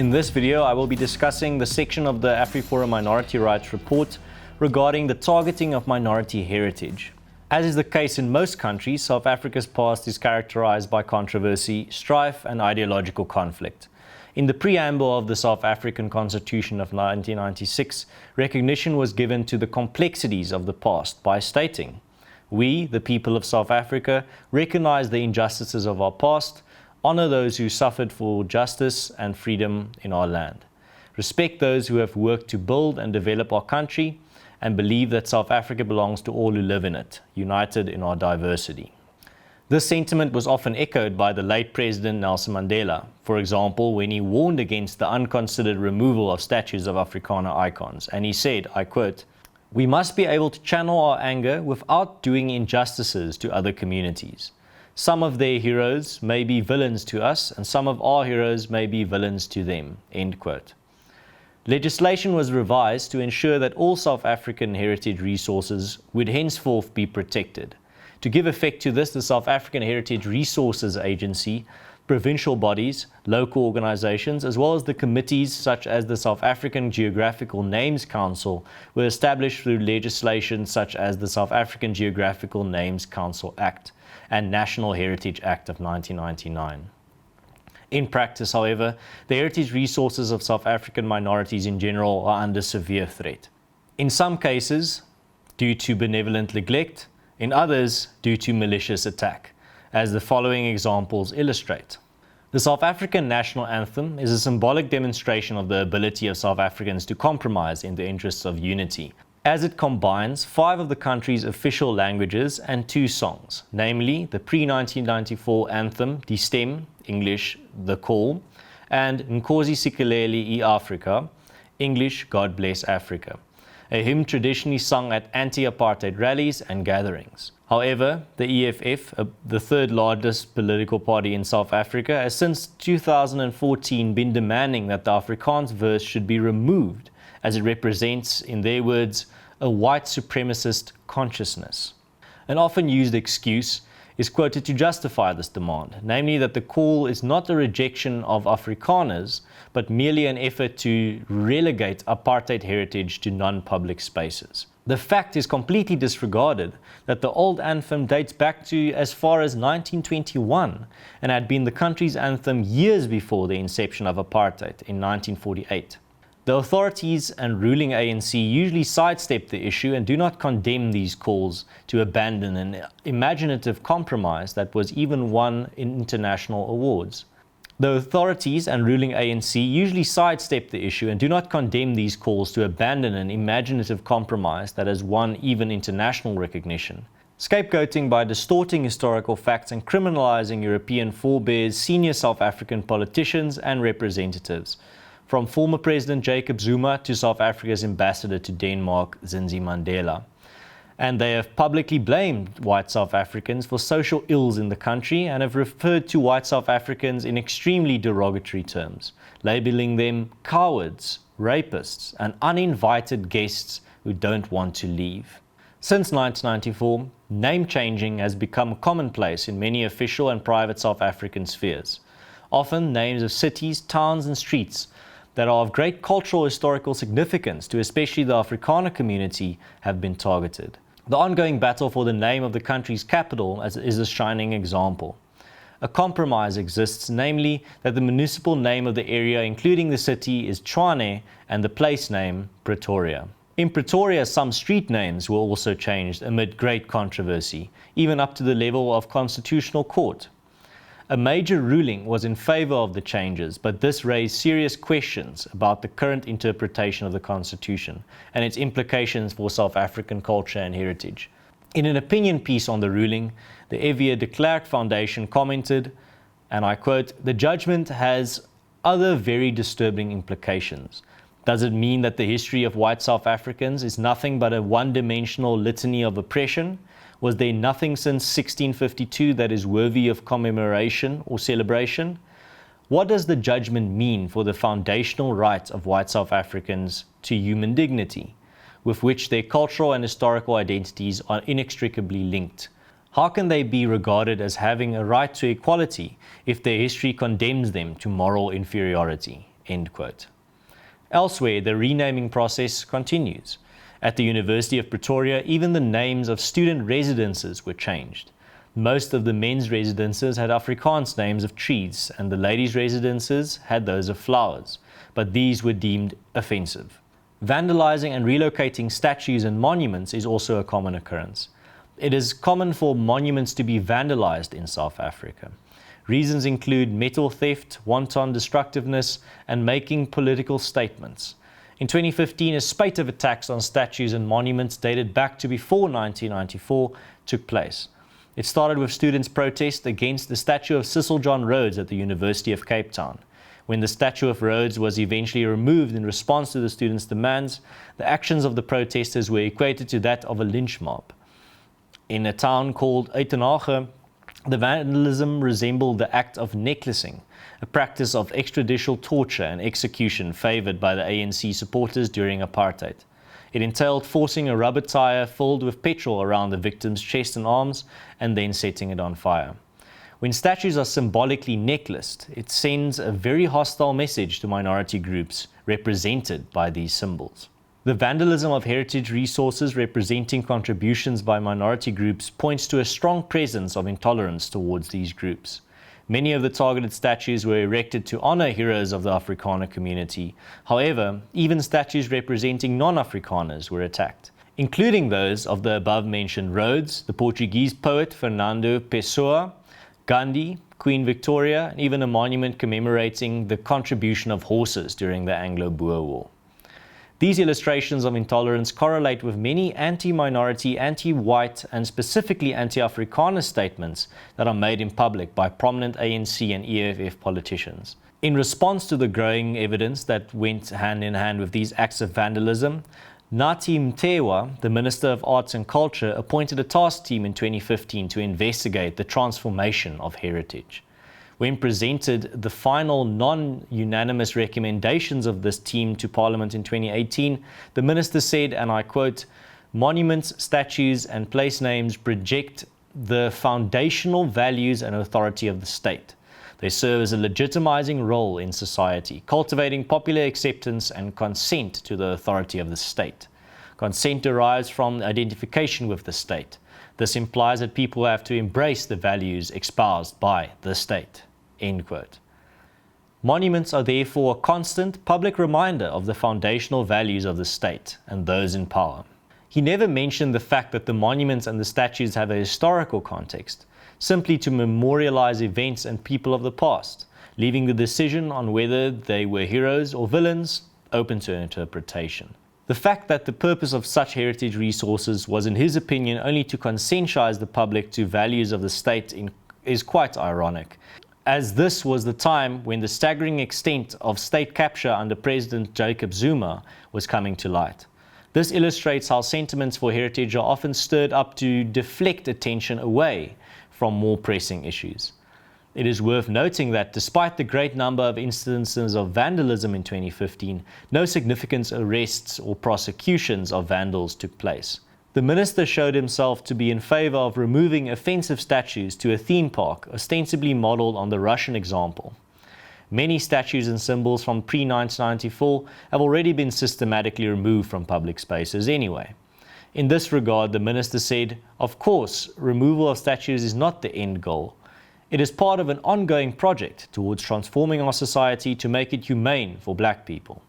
In this video, I will be discussing the section of the AfriForum Minority Rights Report regarding the targeting of minority heritage. As is the case in most countries, South Africa's past is characterized by controversy, strife, and ideological conflict. In the preamble of the South African Constitution of 1996, recognition was given to the complexities of the past by stating, "We, the people of South Africa, recognize the injustices of our past, honor those who suffered for justice and freedom in our land, respect those who have worked to build and develop our country, and believe that South Africa belongs to all who live in it, united in our diversity." This sentiment was often echoed by the late President Nelson Mandela, for example, when he warned against the unconsidered removal of statues of Afrikaner icons, and he said, I quote, "We must be able to channel our anger without doing injustices to other communities. Some of their heroes may be villains to us, and some of our heroes may be villains to them." End quote. Legislation was revised to ensure that all South African heritage resources would henceforth be protected. To give effect to this, the South African Heritage Resources Agency, provincial bodies, local organizations, as well as the committees such as the South African Geographical Names Council were established through legislation such as the South African Geographical Names Council Act and National Heritage Act of 1999. In practice, however, the heritage resources of South African minorities in general are under severe threat. In some cases, due to benevolent neglect, in others, due to malicious attack, as the following examples illustrate. The South African national anthem is a symbolic demonstration of the ability of South Africans to compromise in the interests of unity, as it combines 5 of the country's official languages and 2 songs, namely the pre-1994 anthem Die Stem, English The Call, and Nkosi Sikelel' iAfrika, English God Bless Africa, a hymn traditionally sung at anti-apartheid rallies and gatherings. However, the EFF, the third largest political party in South Africa, has since 2014 been demanding that the Afrikaans verse should be removed, as it represents, in their words, a white supremacist consciousness. An often used excuse is quoted to justify this demand, namely that the call is not a rejection of Afrikaners, but merely an effort to relegate apartheid heritage to non-public spaces. The fact is completely disregarded that the old anthem dates back to as far as 1921 and had been the country's anthem years before the inception of apartheid in 1948. The authorities and ruling ANC usually sidestep the issue and do not condemn these calls to abandon an imaginative compromise that was even won in international awards. The authorities and ruling ANC usually sidestep the issue and do not condemn these calls to abandon an imaginative compromise that has won even international recognition. Scapegoating by distorting historical facts and criminalizing European forebears senior South African politicians and representatives, from former President Jacob Zuma to South Africa's ambassador to Denmark, Zinzi Mandela. And they have publicly blamed white South Africans for social ills in the country and have referred to white South Africans in extremely derogatory terms, labeling them cowards, rapists, and uninvited guests who don't want to leave. Since 1994, name changing has become commonplace in many official and private South African spheres. Often names of cities, towns, and streets that are of great cultural historical significance to especially the Afrikaner community have been targeted. The ongoing battle for the name of the country's capital is a shining example. A compromise exists, namely that the municipal name of the area, including the city, is Tshwane and the place name Pretoria. In Pretoria, some street names were also changed amid great controversy, even up to the level of Constitutional Court. A major ruling was in favor of the changes, but this raised serious questions about the current interpretation of the Constitution and its implications for South African culture and heritage. In an opinion piece on the ruling, the F.W. de Klerk Foundation commented, and I quote, "The judgment has other very disturbing implications. Does it mean that the history of white South Africans is nothing but a one-dimensional litany of oppression? Was there nothing since 1652 that is worthy of commemoration or celebration? What does the judgment mean for the foundational right of white South Africans to human dignity, with which their cultural and historical identities are inextricably linked? How can they be regarded as having a right to equality if their history condemns them to moral inferiority?" End quote. Elsewhere, the renaming process continues. At the University of Pretoria, even the names of student residences were changed. Most of the men's residences had Afrikaans names of trees, and the ladies' residences had those of flowers, but these were deemed offensive. Vandalizing and relocating statues and monuments is also a common occurrence. It is common for monuments to be vandalized in South Africa. Reasons include metal theft, wanton destructiveness, and making political statements. In 2015, a spate of attacks on statues and monuments dated back to before 1994 took place. It started with students' protest against the statue of Cecil John Rhodes at the University of Cape Town. When the statue of Rhodes was eventually removed in response to the students' demands, the actions of the protesters were equated to that of a lynch mob. In a town called Uitenhage, the vandalism resembled the act of necklacing, a practice of extrajudicial torture and execution favored by the ANC supporters during apartheid. It entailed forcing a rubber tire filled with petrol around the victim's chest and arms and then setting it on fire. When statues are symbolically necklaced, it sends a very hostile message to minority groups represented by these symbols. The vandalism of heritage resources representing contributions by minority groups points to a strong presence of intolerance towards these groups. Many of the targeted statues were erected to honor heroes of the Afrikaner community. However, even statues representing non-Afrikaners were attacked, including those of the above-mentioned Rhodes, the Portuguese poet Fernando Pessoa, Gandhi, Queen Victoria, and even a monument commemorating the contribution of horses during the Anglo-Boer War. These illustrations of intolerance correlate with many anti-minority, anti-white, and specifically anti-Afrikaner statements that are made in public by prominent ANC and EFF politicians. In response to the growing evidence that went hand in hand with these acts of vandalism, Nathi Mtewa, the Minister of Arts and Culture, appointed a task team in 2015 to investigate the transformation of heritage. When presented the final non-unanimous recommendations of this team to Parliament in 2018, the Minister said, and I quote, "Monuments, statues and place names project the foundational values and authority of the state. They serve as a legitimizing role in society, cultivating popular acceptance and consent to the authority of the state. Consent derives from identification with the state. This implies that people have to embrace the values espoused by the state." End quote. Monuments are therefore a constant public reminder of the foundational values of the state and those in power. He never mentioned the fact that the monuments and the statues have a historical context, simply to memorialize events and people of the past, leaving the decision on whether they were heroes or villains open to interpretation. The fact that the purpose of such heritage resources was, in his opinion, only to conscientize the public to values of the state is quite ironic, as this was the time when the staggering extent of state capture under President Jacob Zuma was coming to light. This illustrates how sentiments for heritage are often stirred up to deflect attention away from more pressing issues. It is worth noting that despite the great number of instances of vandalism in 2015, no significant arrests or prosecutions of vandals took place. The minister showed himself to be in favor of removing offensive statues to a theme park, ostensibly modeled on the Russian example. Many statues and symbols from pre-1994 have already been systematically removed from public spaces anyway. In this regard, the minister said, "Of course, removal of statues is not the end goal. It is part of an ongoing project towards transforming our society to make it humane for black people.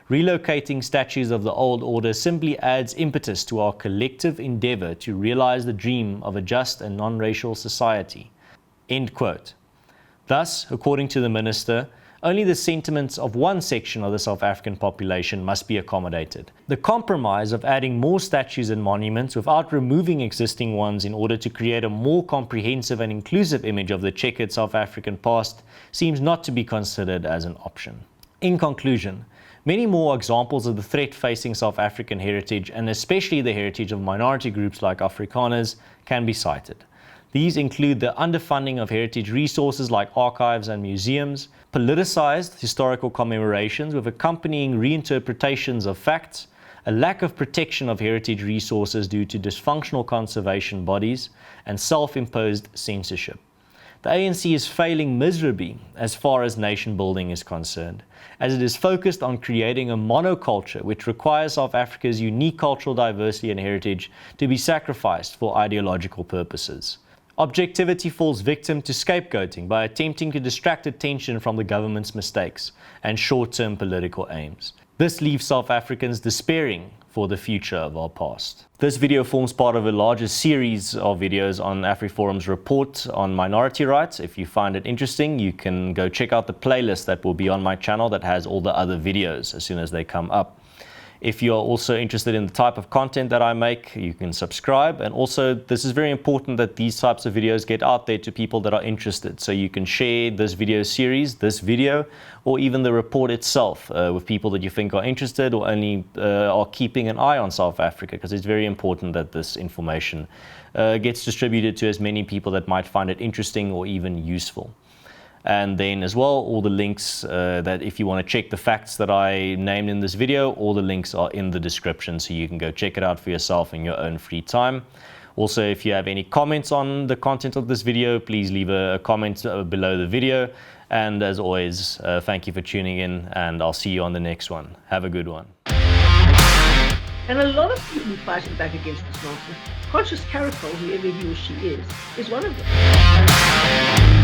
Relocating statues of the old order simply adds impetus to our collective endeavor to realize the dream of a just and non-racial society." End quote. Thus, according to the minister, only the sentiments of one section of the South African population must be accommodated. The compromise of adding more statues and monuments without removing existing ones in order to create a more comprehensive and inclusive image of the checkered South African past seems not to be considered as an option. In conclusion, many more examples of the threat facing South African heritage, and especially the heritage of minority groups like Afrikaners, can be cited. These include the underfunding of heritage resources like archives and museums, politicized historical commemorations with accompanying reinterpretations of facts, a lack of protection of heritage resources due to dysfunctional conservation bodies, and self-imposed censorship. The ANC is failing miserably as far as nation building is concerned, as it is focused on creating a monoculture which requires South Africa's unique cultural diversity and heritage to be sacrificed for ideological purposes. Objectivity falls victim to scapegoating by attempting to distract attention from the government's mistakes and short-term political aims. This leaves South Africans despairing for the future of our past. This video forms part of a larger series of videos on AfriForum's report on minority rights. If you find it interesting, you can go check out the playlist that will be on my channel that has all the other videos as soon as they come up. If you are also interested in the type of content that I make, you can subscribe. And also, this is very important that these types of videos get out there to people that are interested. So you can share this video series, this video, or even the report itself with people that you think are interested or only are keeping an eye on South Africa, because it's very important that this information gets distributed to as many people that might find it interesting or even useful. And then as well, all the links that if you want to check the facts that I named in this video, all the links are in the description, so you can go check it out for yourself in your own free time. Also, if you have any comments on the content of this video, please leave a comment below the video. And as always, thank you for tuning in, and I'll see you on the next one. Have a good one. And a lot of people fighting back against this nonsense. Conscious Caracol, whoever he or she is one of them.